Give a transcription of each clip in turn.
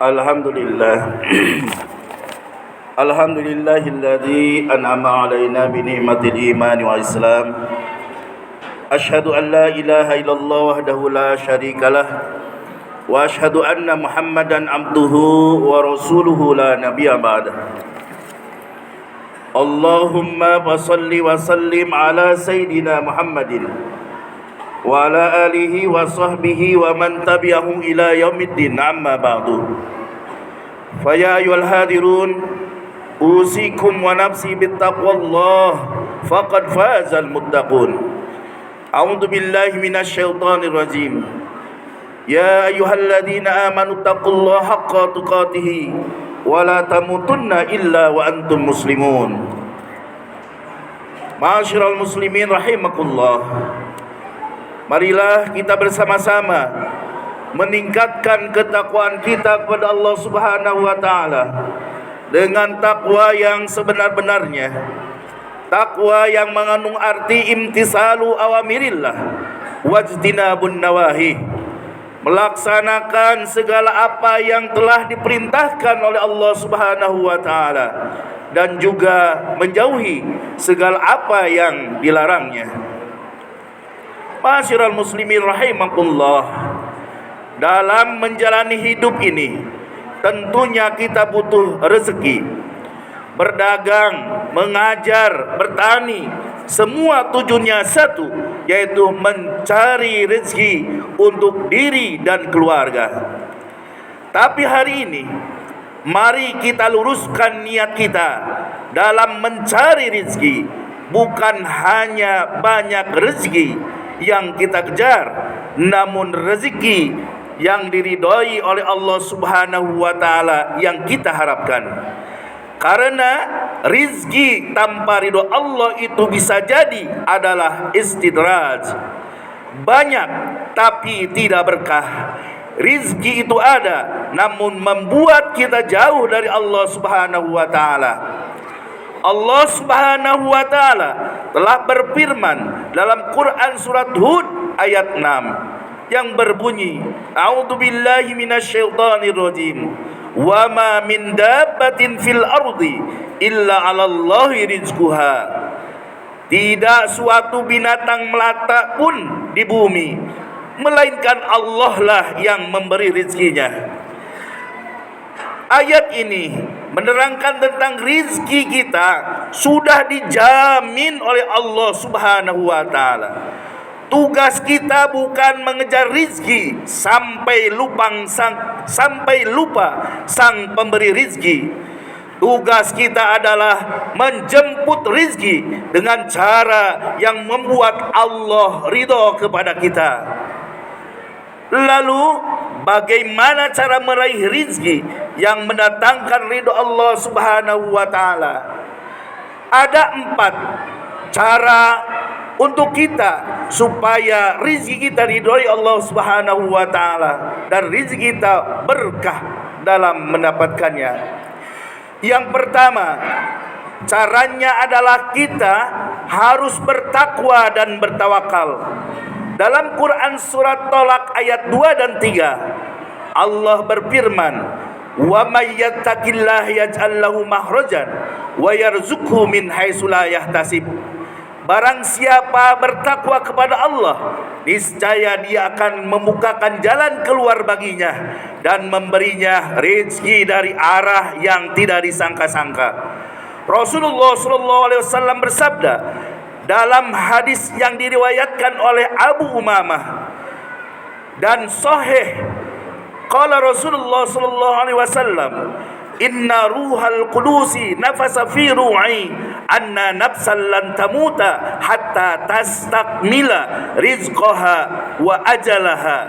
Alhamdulillah. Alhamdulillahilladzi an'ama 'alaina bi ni'matil iman wal islam. Asyhadu an la ilaha illallah wahdahu la syarikalah wa asyhadu anna Muhammadan abduhu wa rasuluhu la nabiyya ba'dah. Allahumma shalli wa sallim ala sayyidina Muhammadin wa ala alihi wa sahbihi wa man tabi'ahu ila yaumiddin, amma ba'du. Fa ya ayyuhal hadirun, usikum wa nafsi bittaqwallah, faqad fazal muttaqun. A'udzu billahi minasy syaithanir rajim. Ya ayyuhalladzina amanu taqullaha haqqa tuqatih wa la tamutunna illa wa antum muslimun. Ma'asyiral muslimin rahimakumullah. Marilah kita bersama-sama meningkatkan ketakwaan kita kepada Allah Subhanahu wa taala dengan takwa yang sebenar-benarnya. Takwa yang mengandung arti imtisalu awamirillah wajtinabun nawahi, melaksanakan segala apa yang telah diperintahkan oleh Allah Subhanahu wa taala dan juga menjauhi segala apa yang dilarangnya. Ma'asyiral muslimin rahimakumullah, dalam menjalani hidup ini tentunya kita butuh rezeki. Berdagang, mengajar, bertani, semua tujuannya satu, yaitu mencari rezeki untuk diri dan keluarga. Tapi hari ini mari kita luruskan niat kita dalam mencari rezeki. Bukan hanya banyak rezeki yang kita kejar, namun rezeki yang diridhoi oleh Allah Subhanahu wa taala yang kita harapkan. Karena rizki tanpa ridho Allah itu bisa jadi adalah istidraj, banyak tapi tidak berkah. Rizki itu ada, namun membuat kita jauh dari Allah Subhanahu wa taala. Allah Subhanahu wa taala telah berfirman dalam Quran surat Hud ayat 6 yang berbunyi, A'udzu billahi minasyaitonir rajim. Wa ma min dabbatin fil ardi illa 'alallahi rizquha. Tidak suatu binatang melata pun di bumi melainkan Allah lah yang memberi rezekinya. Ayat ini menerangkan tentang rizki kita sudah dijamin oleh Allah Subhanahu wa taala. Tugas kita bukan mengejar rizki sampai lupa sang pemberi rizki. Tugas kita adalah menjemput rizki dengan cara yang membuat Allah ridho kepada kita. Lalu bagaimana cara meraih rizki yang mendatangkan ridho Allah Subhanahu wa taala? Ada 4 cara untuk kita supaya rizki kita ridhoi Allah Subhanahu wa taala dan rizki kita berkah dalam mendapatkannya. Yang pertama, caranya adalah kita harus bertakwa dan bertawakal. Dalam Quran surat Tolak ayat 2 dan 3, Allah berfirman, "Wa may yattaqillaha yaj'al lahu makhrajan wa yarzuqhu min haitsu la yahtasib." Barang siapa bertakwa kepada Allah, niscaya dia akan membukakan jalan keluar baginya dan memberinya rezeki dari arah yang tidak disangka-sangka. Rasulullah SAW bersabda dalam hadis yang diriwayatkan oleh Abu Umamah dan sahih, qala Rasulullah SAW, "Inna ruhal qudusi nafasa fi ru'i anna nafsan lan tamuta hatta tastakmila rizqaha wa ajalaha."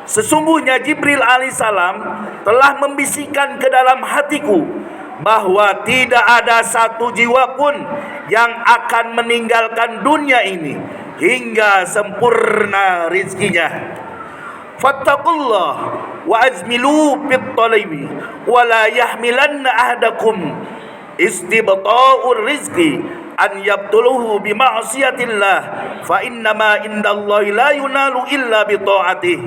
Sesungguhnya Jibril alaihissalam telah membisikkan ke dalam hatiku bahwa tidak ada satu jiwa pun yang akan meninggalkan dunia ini hingga sempurna rizkinya. Fattaqullah wa azmilu fit talabi wa la yahmilanna ahadakum istibta'ur rizqi an yabtuluhu bi ma'siyatillah fa innama indallahi la yunalu illa bi ta'atih.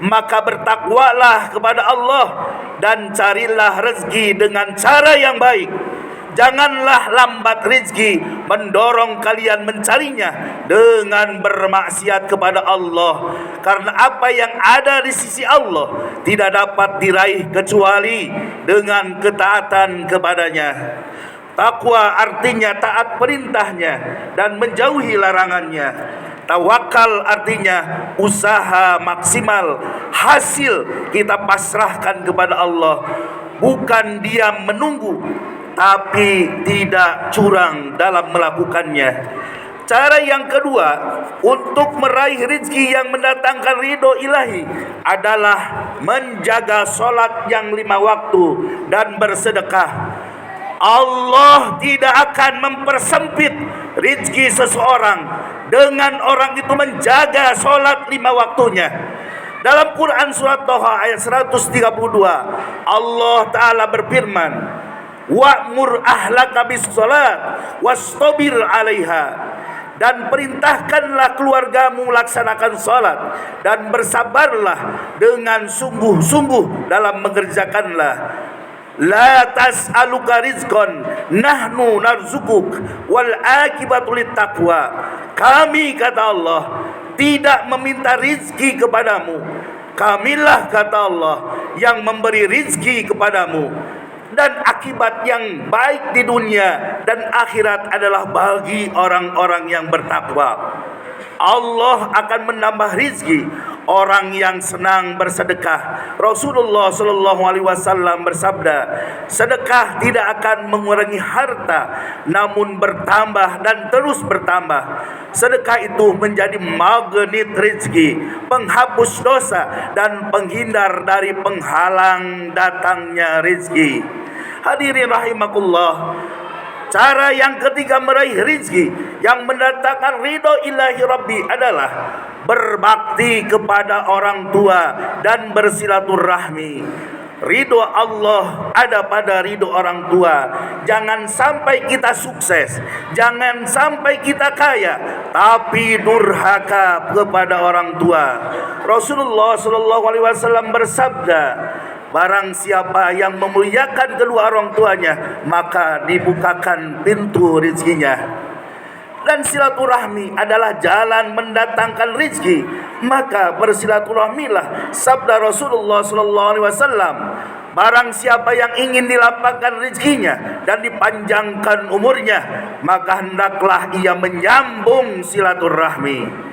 maka bertakwalah kepada Allah dan carilah rezeki dengan cara yang baik. Janganlah lambat rezeki mendorong kalian mencarinya dengan bermaksiat kepada Allah, karena apa yang ada di sisi Allah tidak dapat diraih kecuali dengan ketaatan kepadanya. Takwa artinya taat perintahnya dan menjauhi larangannya. Tawakal artinya usaha maksimal, hasil kita pasrahkan kepada Allah, bukan diam menunggu tapi tidak curang dalam melakukannya. Cara yang kedua untuk meraih rezeki yang mendatangkan ridho ilahi adalah menjaga sholat yang 5 waktu dan bersedekah. Allah tidak akan mempersempit rezeki seseorang dengan orang itu menjaga sholat 5 waktunya. Dalam Quran surat Toha ayat 132, Allah Ta'ala berfirman, wa'mur ahlaka bis sholat wastabir 'alaiha, dan perintahkanlah keluargamu melaksanakan sholat dan bersabarlah dengan sungguh-sungguh dalam mengerjakanlah. La tas'aluka rizqan nahnu narzukuk wal akibatu littaqwa. Kami, kata Allah, tidak meminta rizki kepadamu. Kamilah, kata Allah, yang memberi rizki kepadamu, dan akibat yang baik di dunia dan akhirat adalah bagi orang-orang yang bertakwa. Allah akan menambah rizki orang yang senang bersedekah. Rasulullah Shallallahu Alaihi Wasallam bersabda, sedekah tidak akan mengurangi harta, namun bertambah dan terus bertambah. Sedekah itu menjadi magnet rizki, penghapus dosa dan penghindar dari penghalang datangnya rizki. Hadirin rahimakumullah, cara yang ketiga meraih rizki yang mendatangkan ridho ilahi Rabbi adalah berbakti kepada orang tua dan bersilaturahmi. Ridho Allah ada pada ridho orang tua. Jangan sampai kita sukses, jangan sampai kita kaya, tapi durhaka kepada orang tua. Rasulullah Shallallahu Alaihi Wasallam bersabda, barang siapa yang memuliakan kedua orang tuanya, maka dibukakan pintu rezekinya. Dan silaturahmi adalah jalan mendatangkan rezeki, maka bersilaturahmilah. Sabda Rasulullah SAW, barang siapa yang ingin dilapangkan rezekinya dan dipanjangkan umurnya, maka hendaklah ia menyambung silaturahmi.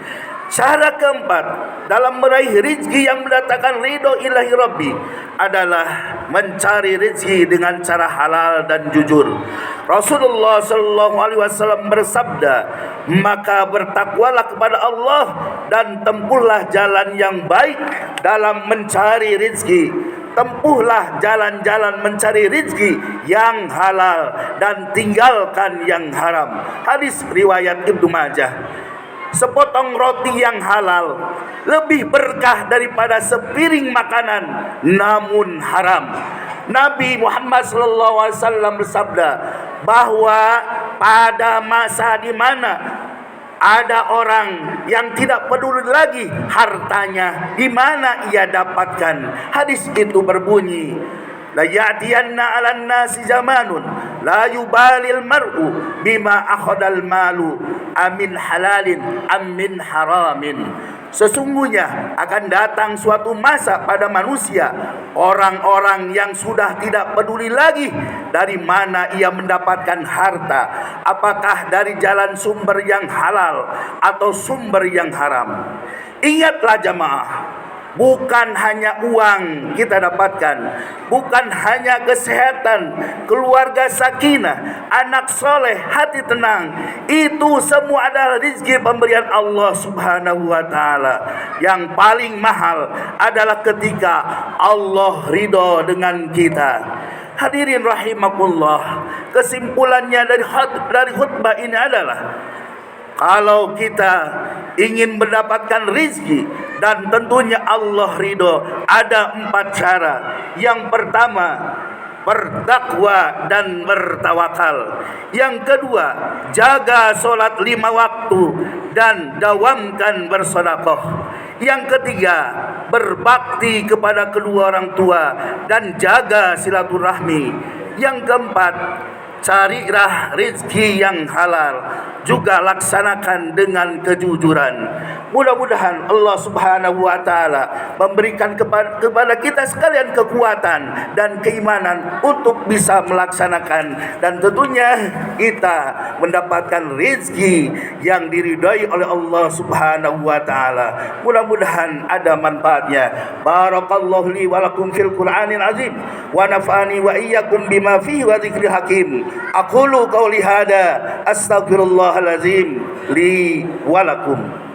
Cara keempat dalam meraih rezeki yang mendatangkan ridho ilahi Rabbi adalah mencari rezeki dengan cara halal dan jujur. Rasulullah Shallallahu Alaihi Wasallam bersabda, maka bertakwalah kepada Allah dan tempuhlah jalan yang baik dalam mencari rezeki. Tempuhlah jalan-jalan mencari rezeki yang halal dan tinggalkan yang haram. Hadis riwayat Ibnu Majah. Sepotong roti yang halal lebih berkah daripada sepiring makanan namun haram. Nabi Muhammad SAW bersabda bahwa pada masa di mana ada orang yang tidak peduli lagi hartanya di mana ia dapatkan. Hadis itu berbunyi, la ya'tiyanna 'alan nasi zamanun la yubalil mar'u bima akhadal malu amin halalin amin haramin. Sesungguhnya akan datang suatu masa pada manusia, orang-orang yang sudah tidak peduli lagi dari mana ia mendapatkan harta, apakah dari jalan sumber yang halal atau sumber yang haram. Ingatlah jamaah, bukan hanya uang kita dapatkan, bukan hanya kesehatan, keluarga sakinah, anak soleh, hati tenang. Itu semua adalah rezeki pemberian Allah Subhanahu wa Ta'ala. Yang paling mahal adalah ketika Allah ridho dengan kita. Hadirin rahimakumullah, kesimpulannya dari khutbah ini adalah, kalau kita ingin mendapatkan rizki dan tentunya Allah ridho, ada 4 cara. Yang pertama, bertakwa dan bertawakal. Yang kedua, jaga sholat 5 waktu dan dawamkan bersedekah. Yang ketiga, berbakti kepada kedua orang tua dan jaga silaturahmi. Yang keempat, carilah rezeki yang halal, juga laksanakan dengan kejujuran. Mudah-mudahan Allah Subhanahu wa taala memberikan kepada kita sekalian kekuatan dan keimanan untuk bisa melaksanakan, dan tentunya kita mendapatkan rezeki yang diridhai oleh Allah Subhanahu wa taala. Mudah-mudahan ada manfaatnya. Barakallahu li wa lakum fil Qur'anil azim wa nafa'ani wa iyyakum bima fihi wa dzikril hakim. Aqulu qawli hada astaghfirullahal azim li wa lakum.